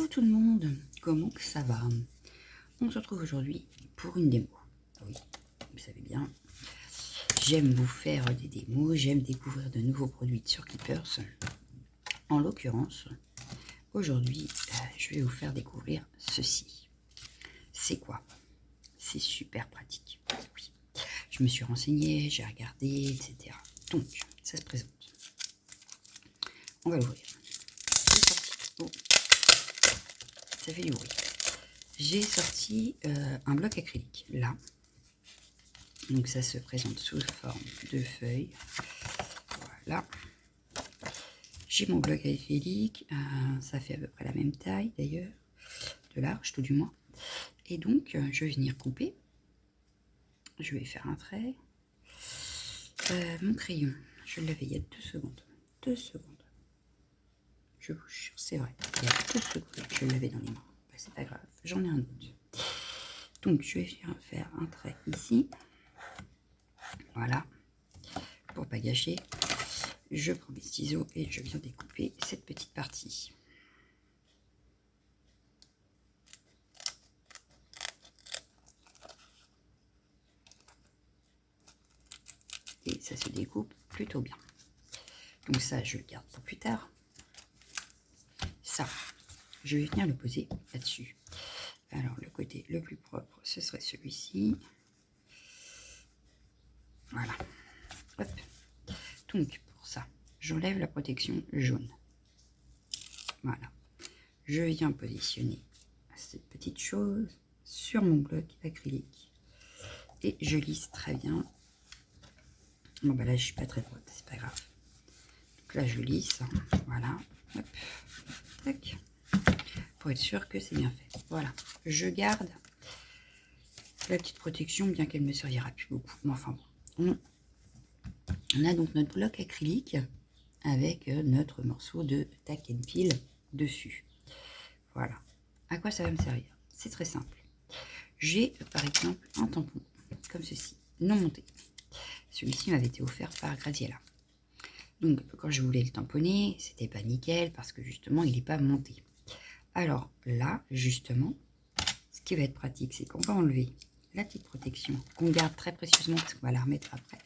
tout le monde, comment que ça va? On se retrouve aujourd'hui pour une démo. Oui, vous savez bien, j'aime vous faire des démos, j'aime découvrir de nouveaux produits sur Keepers. En l'occurrence, aujourd'hui, je vais vous faire découvrir ceci. C'est quoi? C'est super pratique. Oui. Je me suis renseignée, j'ai regardé, etc. Donc, ça se présente. On va l'ouvrir. C'est sorti. Oh. Ça fait du bruit. J'ai sorti un bloc acrylique, là. Donc ça se présente sous forme de feuilles. Voilà. J'ai mon bloc acrylique. Ça fait à peu près la même taille, d'ailleurs. De large, tout du moins. Et donc, je vais venir couper. Je vais faire un trait. Mon crayon, je l'avais il y a 2 secondes. 2 secondes. Je vous jure, c'est vrai. Il y a 2 secondes, je l'avais dans les mains. C'est pas grave, j'en ai un doute. Donc, je vais faire un trait ici. Voilà. Pour pas gâcher, je prends mes ciseaux et je viens découper cette petite partie. Et ça se découpe plutôt bien. Donc ça, je le garde pour plus tard. Ça, je vais venir le poser là-dessus. Alors, le côté le plus propre, ce serait celui-ci. Voilà. Hop. Donc, pour ça, j'enlève la protection jaune. Voilà. Je viens positionner cette petite chose sur mon bloc acrylique. Et je lisse très bien. Bon, bah là, je suis pas très droite, c'est pas grave. Donc là, je lisse. Voilà. Hop. Tac. Pour être sûr que c'est bien fait. Voilà. Je garde la petite protection, bien qu'elle me servira plus beaucoup. Mais enfin bon. On a donc notre bloc acrylique avec notre morceau de tack and peel dessus. Voilà. À quoi ça va me servir? C'est très simple. J'ai par exemple un tampon comme ceci, non monté. Celui-ci m'avait été offert par Graziella. Donc quand je voulais le tamponner, c'était pas nickel parce que justement il n'est pas monté. Alors là, justement, ce qui va être pratique, c'est qu'on va enlever la petite protection qu'on garde très précieusement parce qu'on va la remettre après.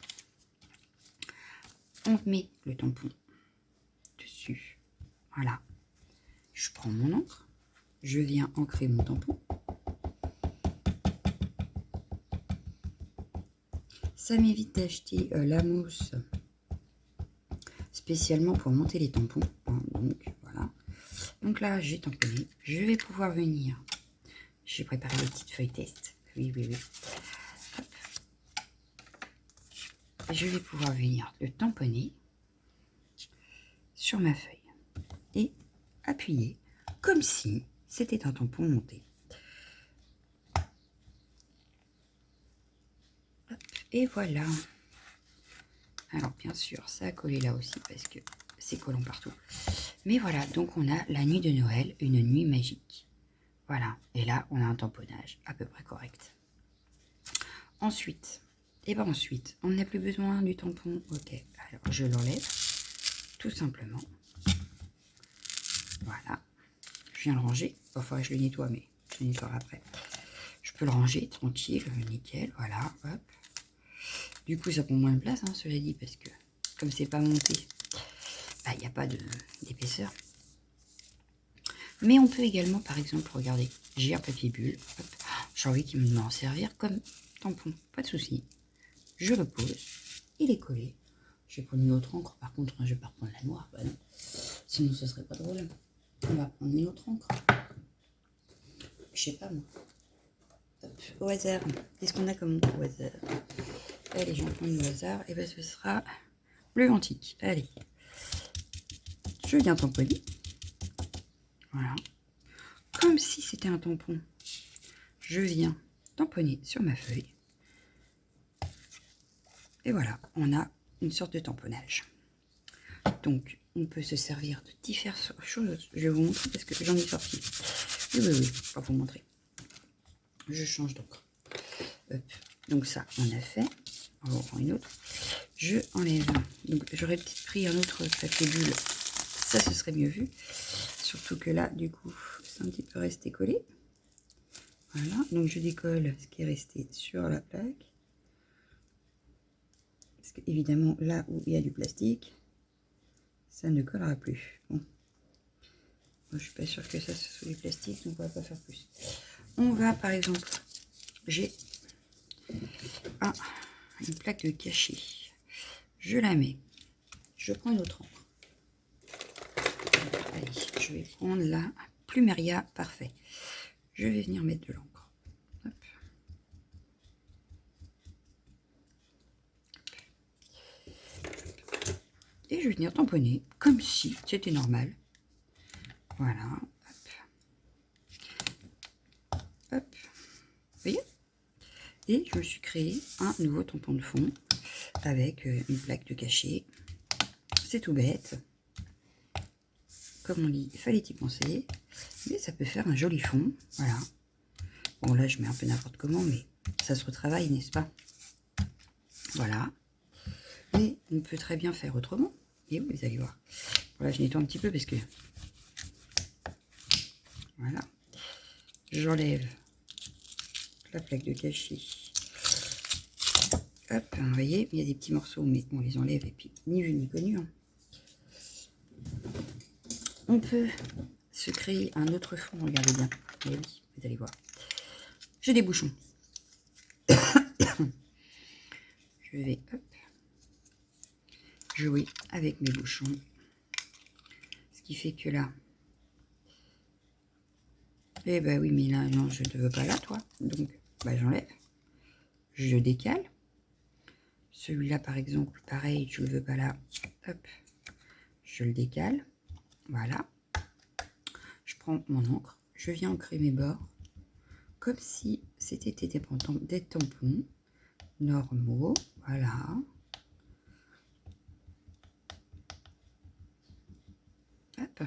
On met le tampon dessus. Voilà. Je prends mon encre. Je viens ancrer mon tampon. Ça m'évite d'acheter la mousse spécialement pour monter les tampons. Donc voilà. Donc là, j'ai tamponné. Je vais pouvoir venir. J'ai préparé les petites feuilles test. Oui, oui, oui. Hop. Je vais pouvoir venir le tamponner sur ma feuille et appuyer comme si c'était un tampon monté. Hop. Et voilà. Alors bien sûr, ça a collé là aussi parce que c'est collant partout. Mais voilà, donc on a la nuit de Noël, une nuit magique. Voilà, et là on a un tamponnage à peu près correct. Ensuite, on n'a plus besoin du tampon. Ok, alors je l'enlève tout simplement. Voilà, je viens le ranger. Enfin, je le nettoie, mais je le nettoierai après. Je peux le ranger tranquille, nickel, voilà, hop. Du coup, ça prend moins de place, hein, cela dit, parce que comme c'est pas monté, il n'y a pas d'épaisseur. Mais on peut également, par exemple, regardez, j'ai un papier bulle, j'ai envie qu'il m'en servir comme tampon, pas de souci. Je le pose, il est collé. Je vais prendre une autre encre, par contre, je vais pas reprendre la noire, bah non. Sinon ce serait pas drôle. On va prendre une autre encre. Je sais pas moi. Hop, au hasard, qu'est-ce qu'on a comme encre au hasard? Allez, j'en prends une au hasard, et bien ce sera bleu antique. Allez, je viens tamponner. Voilà. Comme si c'était un tampon. Je viens tamponner sur ma feuille. Et voilà, on a une sorte de tamponnage. Donc, on peut se servir de diverses choses. Je vais vous montrer parce que j'en ai sorti. Oui, oui, oui, je vais vous montrer. Je change d'encre. Donc ça, on a fait. On va en prendre une autre. Je enlève. Donc, j'aurais peut-être pris un autre papier bulle. Ça, ce serait mieux vu. Surtout que là, du coup, c'est un petit peu resté collé. Voilà, donc je décolle ce qui est resté sur la plaque. Parce que évidemment, là où il y a du plastique, ça ne collera plus. Bon. Moi, je suis pas sûre que ça soit du plastique, donc on va pas faire plus. On va, par exemple, j'ai une plaque de cachet. Je la mets. Je prends une autre encre. Allez, je vais prendre la Plumeria Parfait. Je vais venir mettre de l'encre. Et je vais venir tamponner comme si c'était normal. Voilà. Hop. Hop. Vous voyez? Et je me suis créé un nouveau tampon de fond avec une plaque de cachet. C'est tout bête. Comme on dit, il fallait y penser. Mais ça peut faire un joli fond. Voilà. Bon, là, je mets un peu n'importe comment, mais ça se retravaille, n'est-ce pas? Voilà. Mais on peut très bien faire autrement. Et vous allez voir. Voilà, je nettoie un petit peu parce que... Voilà. J'enlève la plaque de cachet. Hop, vous voyez, il y a des petits morceaux, mais on les enlève et puis ni vu ni connu. Hein. On peut se créer un autre fond, regardez bien. Et oui, vous allez voir. J'ai des bouchons. Je vais hop, jouer avec mes bouchons. Ce qui fait que là, eh ben oui, mais là, non, je ne veux pas là, toi. Donc, bah, j'enlève. Je décale. Celui-là, par exemple, pareil, je ne le veux pas là. Hop, je le décale. Voilà. Je prends mon encre. Je viens ancrer mes bords. Comme si c'était des tampons normaux. Voilà. Hop.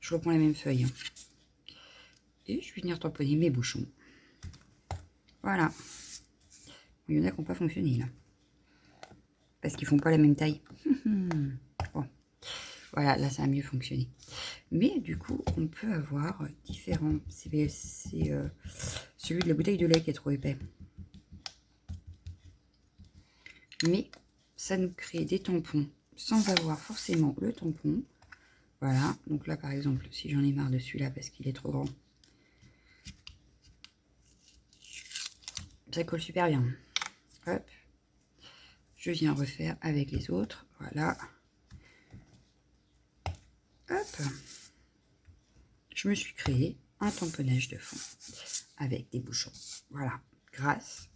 Je reprends la même feuille. Et je vais venir tamponner mes bouchons. Voilà. Il y en a qui n'ont pas fonctionné là. Parce qu'ils font pas la même taille. Bon. Voilà, là ça a mieux fonctionné. Mais du coup, on peut avoir différents... C'est celui de la bouteille de lait qui est trop épais. Mais ça nous crée des tampons sans avoir forcément le tampon. Voilà, donc là par exemple, si j'en ai marre de celui-là parce qu'il est trop grand, ça colle super bien. Hop, je viens refaire avec les autres. Voilà. Hop, je me suis créé un tamponnage de fond avec des bouchons. Voilà, grâce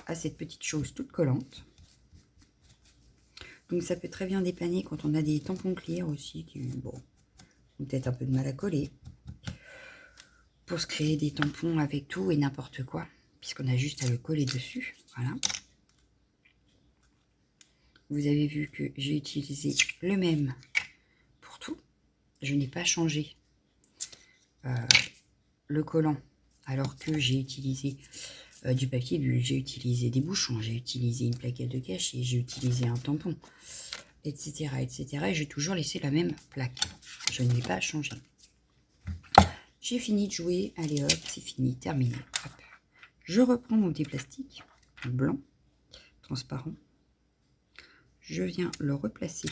à cette petite chose toute collante. Donc ça peut très bien dépanner quand on a des tampons clear aussi qui, bon, ont peut-être un peu de mal à coller. Pour se créer des tampons avec tout et n'importe quoi, puisqu'on a juste à le coller dessus. Voilà. Vous avez vu que j'ai utilisé le même pour tout. Je n'ai pas changé le collant alors que j'ai utilisé du papier bulle, j'ai utilisé des bouchons, j'ai utilisé une plaquette de cachet, j'ai utilisé un tampon, etc. etc. Et j'ai toujours laissé la même plaque. Je n'ai pas changé. J'ai fini de jouer. Allez hop, c'est fini, terminé. Hop. Je reprends mon petit plastique blanc, transparent. Je viens le replacer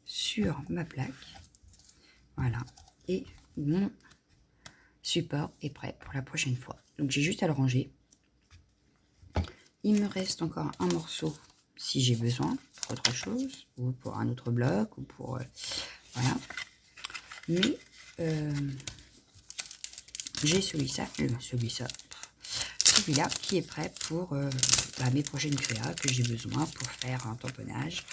sur ma plaque. Voilà. Et mon support est prêt pour la prochaine fois. Donc j'ai juste à le ranger. Il me reste encore un morceau si j'ai besoin pour autre chose, ou pour un autre bloc, ou pour... voilà. Mais j'ai celui-là qui est prêt pour mes prochaines créas que j'ai besoin pour faire un tamponnage.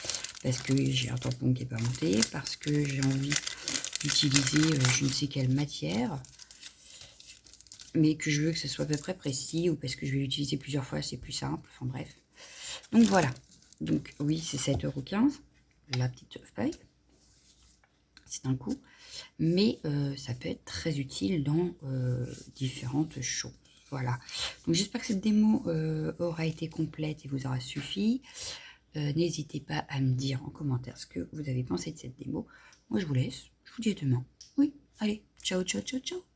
Parce que j'ai un tampon qui n'est pas monté, parce que j'ai envie d'utiliser je ne sais quelle matière, mais que je veux que ce soit à peu près précis, ou parce que je vais l'utiliser plusieurs fois, c'est plus simple, enfin bref. Donc voilà, donc oui, c'est 7,15 €, la petite feuille, c'est un coup, mais ça peut être très utile dans différentes choses. Voilà, donc j'espère que cette démo aura été complète et vous aura suffi. N'hésitez pas à me dire en commentaire ce que vous avez pensé de cette démo. Moi je vous laisse, je vous dis à demain. Oui, allez, Ciao, ciao, ciao, ciao.